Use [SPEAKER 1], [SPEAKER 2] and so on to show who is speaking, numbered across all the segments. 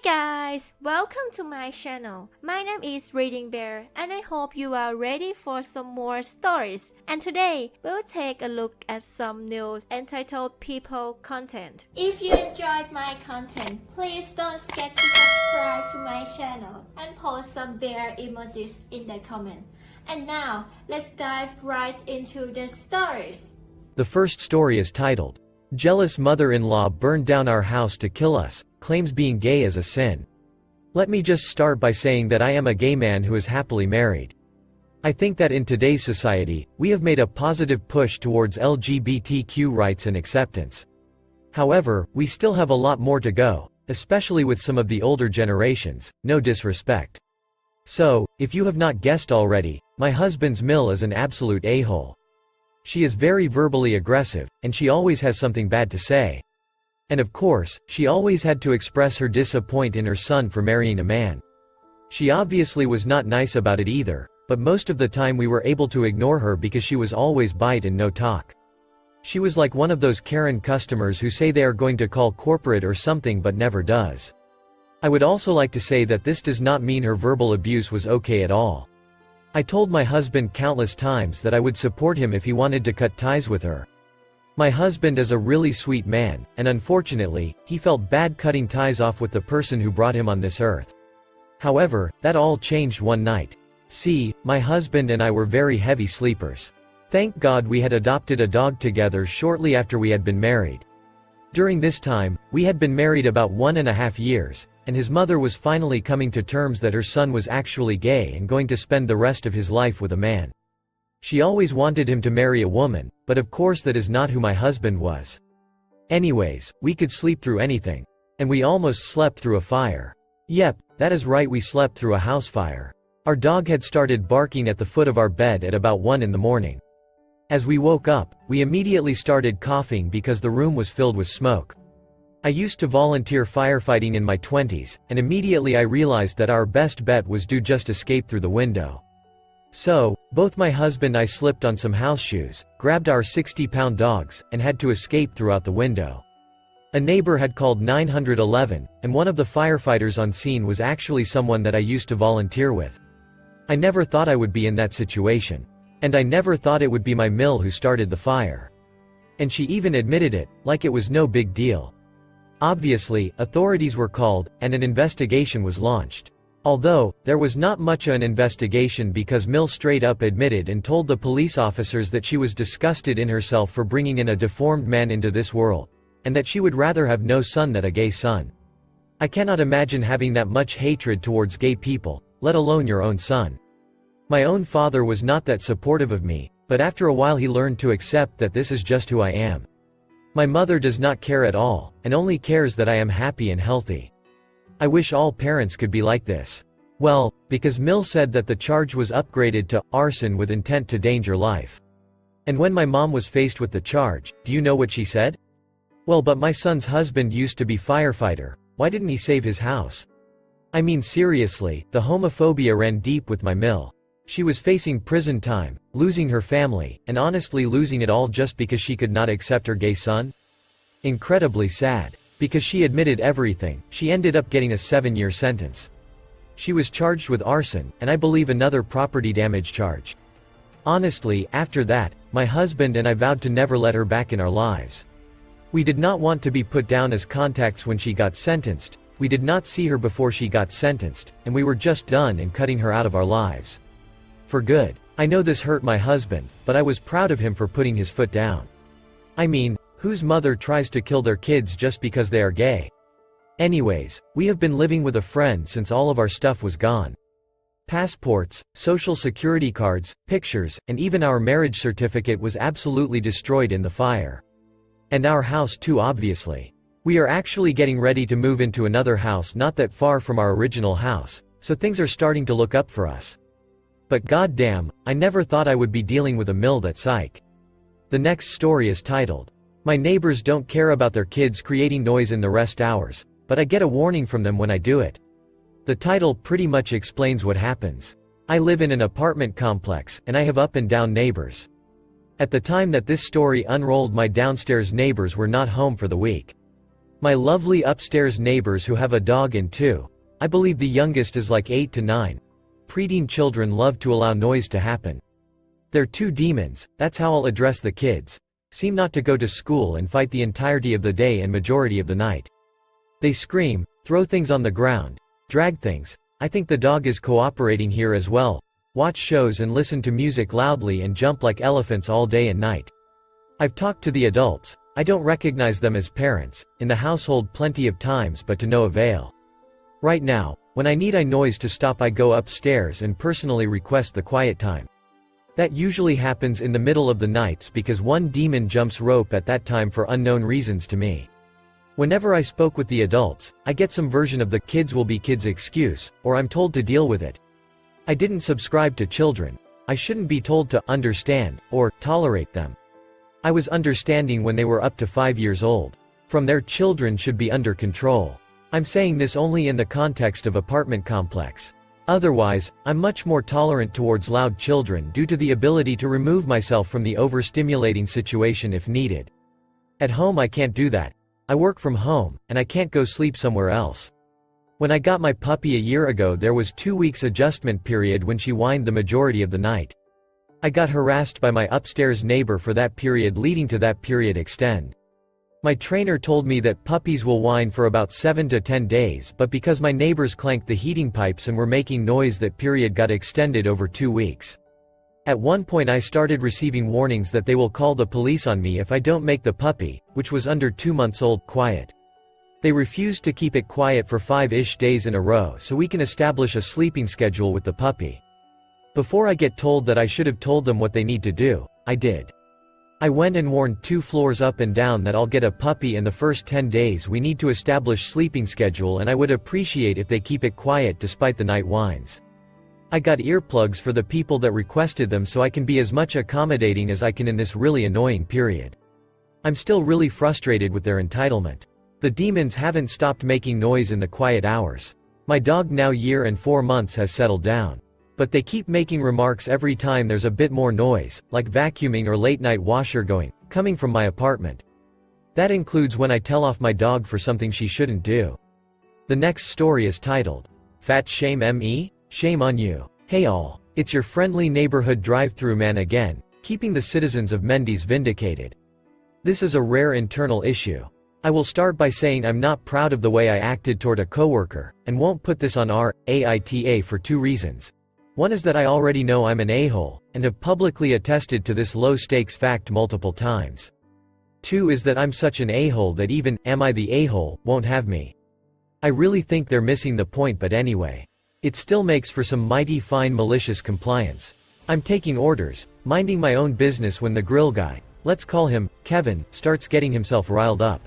[SPEAKER 1] Guys, welcome to my channel. My name is ReadingBear and I hope you are ready for some more stories. And today, we'll take a look at some new entitled people content. If you enjoyed my content, please don't forget to subscribe to my channel and post some bear emojis in the comment. And now, let's dive right into the stories.
[SPEAKER 2] The first story is titled, Jealous Mother-in-Law Burned Down Our House to Kill Us, Claims Being Gay is a Sin. Let me just start by saying that I am a gay man who is happily married. I think that in today's society, we have made a positive push towards LGBTQ rights and acceptance. However, we still have a lot more to go, especially with some of the older generations, no disrespect. So, if you have not guessed already, my husband's Mill is an absolute a-hole. She is very verbally aggressive, and she always has something bad to say. And of course, she always had to express her disappointment in her son for marrying a man. She obviously was not nice about it either, but most of the time we were able to ignore her because she was always bite and no talk. She was like one of those Karen customers who say they are going to call corporate or something but never does. I would also like to say that this does not mean her verbal abuse was okay at all. I told my husband countless times that I would support him if he wanted to cut ties with her. My husband is a really sweet man, and unfortunately, he felt bad cutting ties off with the person who brought him on this earth. However, that all changed one night. See, my husband and I were very heavy sleepers. Thank God we had adopted a dog together shortly after we had been married. During this time, we had been married about 1.5 years, and his mother was finally coming to terms that her son was actually gay and going to spend the rest of his life with a man. She always wanted him to marry a woman, but of course that is not who my husband was. Anyways, we could sleep through anything. And we almost slept through a fire. Yep, that is right, we slept through a house fire. Our dog had started barking at the foot of our bed at about 1 in the morning. As we woke up, we immediately started coughing because the room was filled with smoke. I used to volunteer firefighting in my 20s, and immediately I realized that our best bet was to just escape through the window. So, both my husband and I slipped on some house shoes, grabbed our 60-pound dogs, and had to escape throughout the window. A neighbor had called 911, and one of the firefighters on scene was actually someone that I used to volunteer with. I never thought I would be in that situation. And I never thought it would be my Mill who started the fire. And she even admitted it, like it was no big deal. Obviously, authorities were called, and an investigation was launched. Although, there was not much of an investigation because Mill straight up admitted and told the police officers that she was disgusted in herself for bringing in a deformed man into this world, and that she would rather have no son than a gay son. I cannot imagine having that much hatred towards gay people, let alone your own son. My own father was not that supportive of me, but after a while he learned to accept that this is just who I am. My mother does not care at all, and only cares that I am happy and healthy. I wish all parents could be like this. Well, because Mill said that the charge was upgraded to arson with intent to endanger life. And when my mom was faced with the charge, do you know what she said? Well, but my son's husband used to be firefighter, why didn't he save his house? I mean seriously, the homophobia ran deep with my Mill. She was facing prison time, losing her family, and honestly losing it all just because she could not accept her gay son? Incredibly sad. Because she admitted everything, she ended up getting a 7-year sentence. She was charged with arson, and I believe another property damage charge. Honestly, after that, my husband and I vowed to never let her back in our lives. We did not want to be put down as contacts when she got sentenced, we did not see her before she got sentenced, and we were just done and cutting her out of our lives. For good. I know this hurt my husband, but I was proud of him for putting his foot down. I mean, whose mother tries to kill their kids just because they are gay? Anyways, we have been living with a friend since all of our stuff was gone. Passports, social security cards, pictures, and even our marriage certificate was absolutely destroyed in the fire. And our house too, obviously. We are actually getting ready to move into another house not that far from our original house, so things are starting to look up for us. But goddamn, I never thought I would be dealing with a Mill that psych. The next story is titled, My Neighbors Don't Care About Their Kids Creating Noise in the Rest Hours, but I get a warning from them when I do it. The title pretty much explains what happens. I live in an apartment complex, and I have up and down neighbors. At the time that this story unrolled, my downstairs neighbors were not home for the week. My lovely upstairs neighbors who have a dog and two. I believe the youngest is like 8 to 9. Preteen children love to allow noise to happen. They're two demons, that's how I'll address the kids. Seem not to go to school and fight the entirety of the day and majority of the night. They scream, throw things on the ground, drag things. I think the dog is cooperating here as well. Watch shows and listen to music loudly and jump like elephants all day and night. I've talked to the adults. I don't recognize them as parents, in the household plenty of times but to no avail. Right now, when I need a noise to stop I go upstairs and personally request the quiet time. That usually happens in the middle of the nights because one demon jumps rope at that time for unknown reasons to me. Whenever I spoke with the adults, I get some version of the kids will be kids excuse, or I'm told to deal with it. I didn't subscribe to children. I shouldn't be told to understand, or tolerate them. I was understanding when they were up to 5 years old. From there children should be under control. I'm saying this only in the context of apartment complex. Otherwise, I'm much more tolerant towards loud children due to the ability to remove myself from the overstimulating situation if needed. At home I can't do that. I work from home, and I can't go sleep somewhere else. When I got my puppy a year ago there was 2 weeks adjustment period when she whined the majority of the night. I got harassed by my upstairs neighbor for that period leading to that period extend. My trainer told me that puppies will whine for about 7 to 10 days but because my neighbors clanked the heating pipes and were making noise that period got extended over 2 weeks. At one point I started receiving warnings that they will call the police on me if I don't make the puppy, which was under 2 months old, quiet. They refused to keep it quiet for 5-ish days in a row so we can establish a sleeping schedule with the puppy. Before I get told that I should have told them what they need to do, I did. I went and warned 2 floors up and down that I'll get a puppy and the first 10 days we need to establish sleeping schedule and I would appreciate if they keep it quiet despite the night whines. I got earplugs for the people that requested them so I can be as much accommodating as I can in this really annoying period. I'm still really frustrated with their entitlement. The demons haven't stopped making noise in the quiet hours. My dog now year and 4 months has settled down. But they keep making remarks every time there's a bit more noise, like vacuuming or late-night washer going, coming from my apartment. That includes when I tell off my dog for something she shouldn't do. The next story is titled, Fat Shame Me? Shame on you. Hey all, it's your friendly neighborhood drive-through man again, keeping the citizens of Mendes vindicated. This is a rare internal issue. I will start by saying I'm not proud of the way I acted toward a coworker, and won't put this on RAITA for 2 reasons. One is that I already know I'm an a-hole, and have publicly attested to this low-stakes fact multiple times. 2 is that I'm such an a-hole that even, am I the a-hole, won't have me. I really think they're missing the point but anyway. It still makes for some mighty fine malicious compliance. I'm taking orders, minding my own business when the grill guy, let's call him, Kevin, starts getting himself riled up.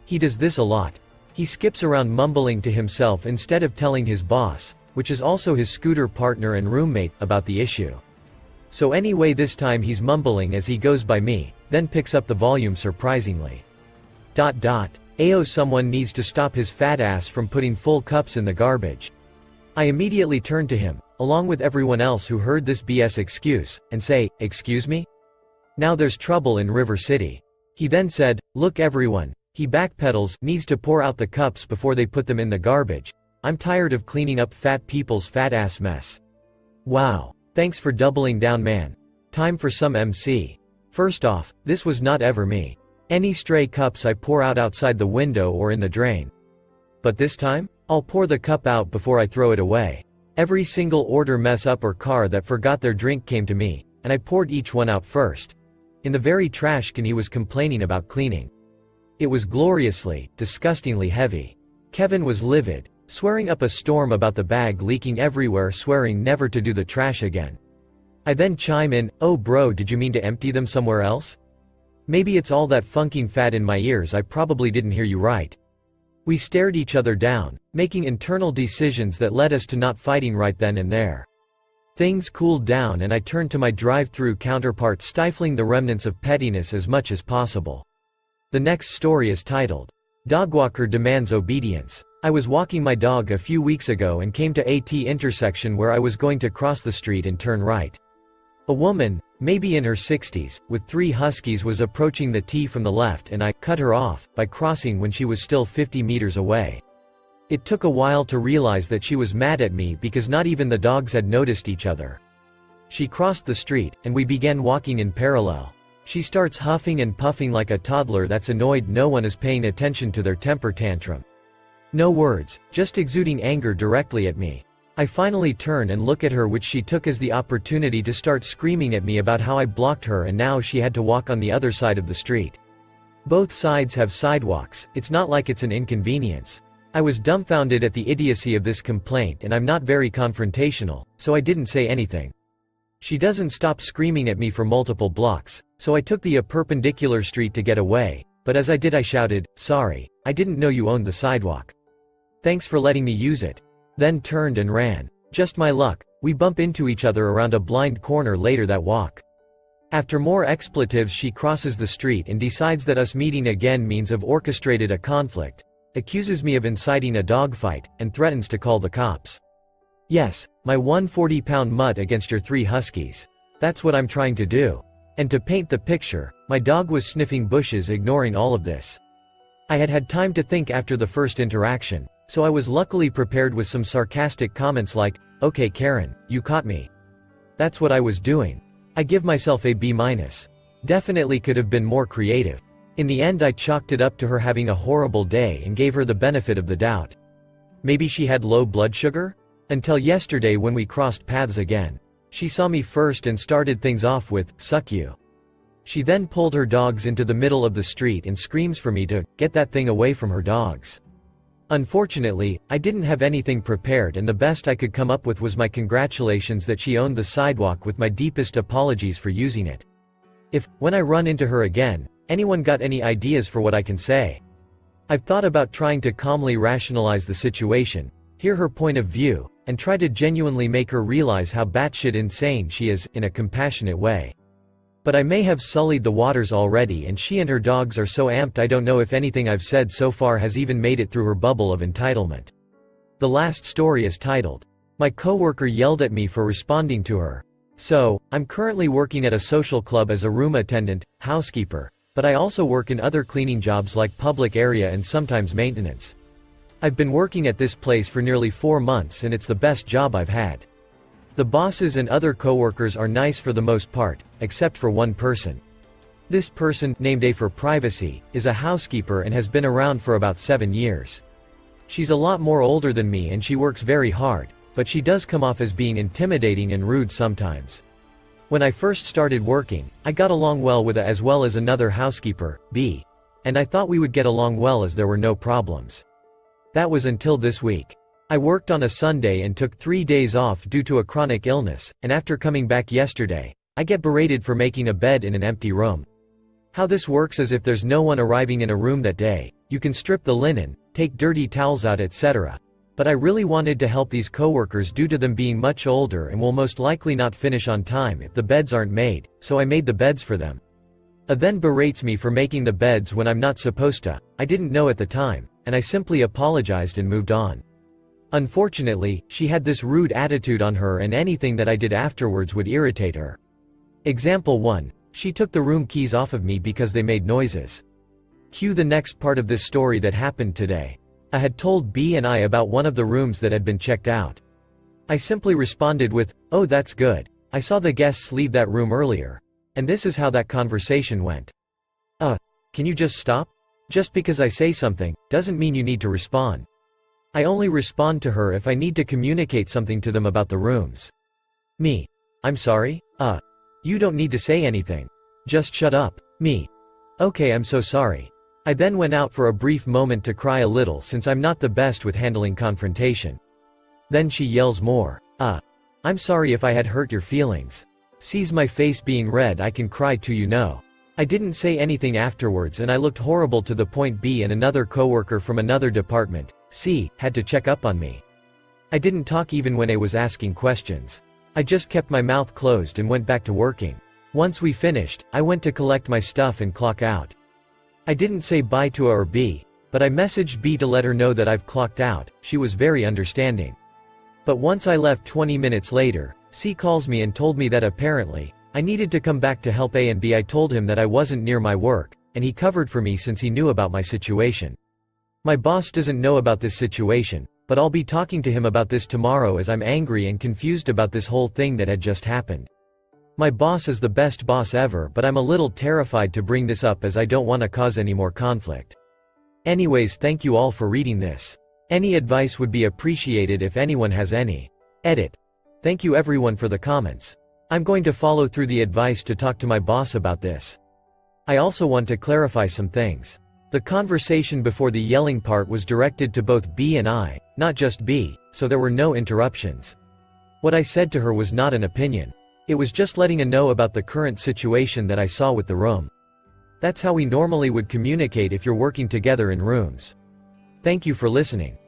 [SPEAKER 2] He does this a lot. He skips around mumbling to himself instead of telling his boss, which is also his scooter partner and roommate, about the issue. So anyway this time he's mumbling as he goes by me, then picks up the volume surprisingly. Ayo, someone needs to stop his fat ass from putting full cups in the garbage. I immediately turn to him, along with everyone else who heard this BS excuse, and say, excuse me? Now there's trouble in River City. He then said, look everyone, he backpedals, needs to pour out the cups before they put them in the garbage. I'm tired of cleaning up fat people's fat ass mess. Wow. Thanks for doubling down man. Time for some MC. First off, this was not ever me. Any stray cups I pour out outside the window or in the drain. But this time? I'll pour the cup out before I throw it away. Every single order mess up or car that forgot their drink came to me, and I poured each one out first. In the very trash can he was complaining about cleaning. It was gloriously, disgustingly heavy. Kevin was livid, swearing up a storm about the bag leaking everywhere, swearing never to do the trash again. I then chime in, oh bro, did you mean to empty them somewhere else? Maybe it's all that funking fat in my ears, I probably didn't hear you right. We stared each other down, making internal decisions that led us to not fighting right then and there. Things cooled down and I turned to my drive-through counterpart, stifling the remnants of pettiness as much as possible. The next story is titled, Dogwalker Demands Obedience. I was walking my dog a few weeks ago and came to AT intersection where I was going to cross the street and turn right. A woman, maybe in her 60s, with 3 huskies was approaching the T from the left and I cut her off by crossing when she was still 50 meters away. It took a while to realize that she was mad at me because not even the dogs had noticed each other. She crossed the street, and we began walking in parallel. She starts huffing and puffing like a toddler that's annoyed no one is paying attention to their temper tantrum. No words, just exuding anger directly at me. I finally turn and look at her, which she took as the opportunity to start screaming at me about how I blocked her and now she had to walk on the other side of the street. Both sides have sidewalks, it's not like it's an inconvenience. I was dumbfounded at the idiocy of this complaint and I'm not very confrontational, so I didn't say anything. She doesn't stop screaming at me for multiple blocks, so I took the perpendicular street to get away, but as I did I shouted, "Sorry, I didn't know you owned the sidewalk. Thanks for letting me use it." Then turned and ran. Just my luck, we bump into each other around a blind corner later that walk. After more expletives she crosses the street and decides that us meeting again means have orchestrated a conflict, accuses me of inciting a dogfight, and threatens to call the cops. Yes, my 140-pound mutt against your 3 huskies. That's what I'm trying to do. And to paint the picture, my dog was sniffing bushes ignoring all of this. I had had time to think after the first interaction, so I was luckily prepared with some sarcastic comments like, "Okay Karen, you caught me." That's what I was doing. I give myself a B-. Definitely could have been more creative. In the end I chalked it up to her having a horrible day and gave her the benefit of the doubt. Maybe she had low blood sugar? Until yesterday when we crossed paths again. She saw me first and started things off with, "Suck you." She then pulled her dogs into the middle of the street and screams for me to get that thing away from her dogs. Unfortunately, I didn't have anything prepared and the best I could come up with was my congratulations that she owned the sidewalk with my deepest apologies for using it. If, when I run into her again, anyone got any ideas for what I can say? I've thought about trying to calmly rationalize the situation, hear her point of view, and try to genuinely make her realize how batshit insane she is, in a compassionate way. But I may have sullied the waters already and she and her dogs are so amped I don't know if anything I've said so far has even made it through her bubble of entitlement. The last story is titled, "My coworker yelled at me for responding to her." So, I'm currently working at a social club as a room attendant, housekeeper, but I also work in other cleaning jobs like public area and sometimes maintenance. I've been working at this place for nearly 4 months and it's the best job I've had. The bosses and other coworkers are nice for the most part, except for one person. This person, named A for privacy, is a housekeeper and has been around for about 7 years. She's a lot more older than me and she works very hard, but she does come off as being intimidating and rude sometimes. When I first started working, I got along well with A as well as another housekeeper, B. And I thought we would get along well as there were no problems. That was until this week. I worked on a Sunday and took 3 days off due to a chronic illness, and after coming back yesterday, I get berated for making a bed in an empty room. How this works is if there's no one arriving in a room that day, you can strip the linen, take dirty towels out, etc. But I really wanted to help these coworkers due to them being much older and will most likely not finish on time if the beds aren't made, so I made the beds for them. A then berates me for making the beds when I'm not supposed to. I didn't know at the time, and I simply apologized and moved on. Unfortunately, she had this rude attitude on her and anything that I did afterwards would irritate her. Example 1. She took the room keys off of me because they made noises. Cue the next part of this story that happened today. I had told B and I about one of the rooms that had been checked out. I simply responded with, "Oh, that's good. I saw the guests leave that room earlier." And this is how that conversation went. Can you just stop? Just because I say something, doesn't mean you need to respond. I only respond to her if I need to communicate something to them about the rooms. Me. I'm sorry? You don't need to say anything. Just shut up. Me. Okay, I'm so sorry. I then went out for a brief moment to cry a little since I'm not the best with handling confrontation. Then she yells more. I'm sorry if I had hurt your feelings. Sees my face being red, I can cry too, you know. I didn't say anything afterwards and I looked horrible to the point B and another coworker from another department, C, had to check up on me. I didn't talk even when I was asking questions. I just kept my mouth closed and went back to working. Once we finished, I went to collect my stuff and clock out. I didn't say bye to A or B, but I messaged B to let her know that I've clocked out. She was very understanding. But once I left 20 minutes later, C calls me and told me that apparently, I needed to come back to help A and B. I told him that I wasn't near my work, and he covered for me since he knew about my situation. My boss doesn't know about this situation, but I'll be talking to him about this tomorrow as I'm angry and confused about this whole thing that had just happened. My boss is the best boss ever, but I'm a little terrified to bring this up as I don't want to cause any more conflict. Anyways, thank you all for reading this. Any advice would be appreciated if anyone has any. Edit. Thank you everyone for the comments. I'm going to follow through the advice to talk to my boss about this. I also want to clarify some things. The conversation before the yelling part was directed to both B and I, not just B, so there were no interruptions. What I said to her was not an opinion. It was just letting her know about the current situation that I saw with the room. That's how we normally would communicate if you're working together in rooms. Thank you for listening.